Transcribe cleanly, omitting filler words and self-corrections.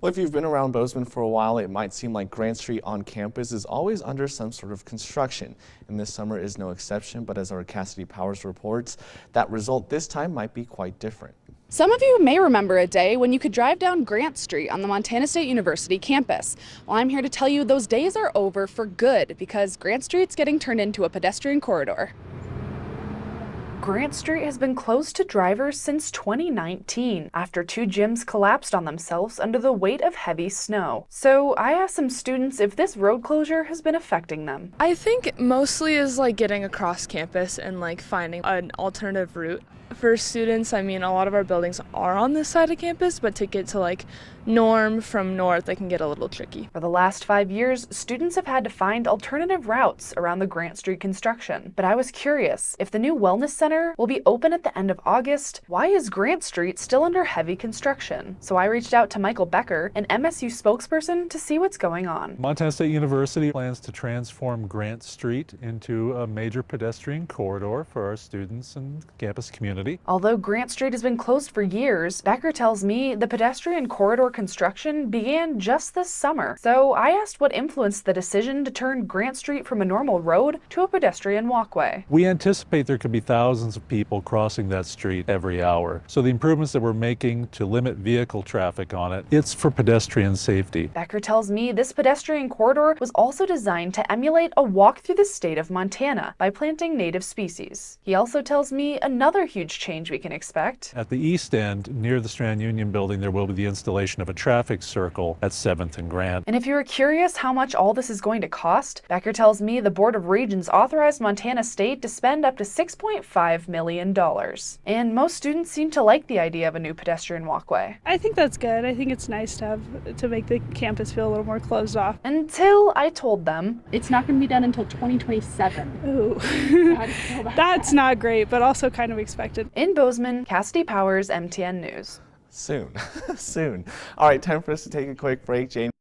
Well, if you've been around Bozeman for a while, it might seem like Grant Street on campus is always under some sort of construction. And this summer is no exception, but as our Cassidy Powers reports, that result this time might be quite different. Some of you may remember a day when you could drive down Grant Street on the Montana State University campus. Well, I'm here to tell you those days are over for good because Grant Street's getting turned into a pedestrian corridor. Grant Street has been closed to drivers since 2019 after two gyms collapsed on themselves under the weight of heavy snow. So I asked some students if this road closure has been affecting them. I think mostly is like getting across campus and like finding an alternative route. For students, I mean, a lot of our buildings are on this side of campus, but to get to like Norm from north, it can get a little tricky. For the last 5 years, students have had to find alternative routes around the Grant Street construction. But I was curious, if the new wellness center will be open at the end of August, why is Grant Street still under heavy construction? So I reached out to Michael Becker, an MSU spokesperson, to see what's going on. Montana State University plans to transform Grant Street into a major pedestrian corridor for our students and campus community. Although Grant Street has been closed for years, Becker tells me the pedestrian corridor construction began just this summer. So I asked what influenced the decision to turn Grant Street from a normal road to a pedestrian walkway. We anticipate there could be thousands of people crossing that street every hour. So the improvements that we're making to limit vehicle traffic on it, it's for pedestrian safety. Becker tells me this pedestrian corridor was also designed to emulate a walk through the state of Montana by planting native species. He also tells me another huge change we can expect. At the east end, near the Strand Union building, there will be the installation of a traffic circle at 7th and Grant. And if you were curious how much all this is going to cost, Becker tells me the Board of Regents authorized Montana State to spend up to $6.5 million. And most students seem to like the idea of a new pedestrian walkway. I think that's good. I think it's nice to make the campus feel a little more closed off. Until I told them it's not going to be done until 2027. Ooh. How do you feel about That's not great, but also kind of expected. In Bozeman, Cassidy Powers, MTN News. Soon. Soon. All right, time for us to take a quick break, Jane.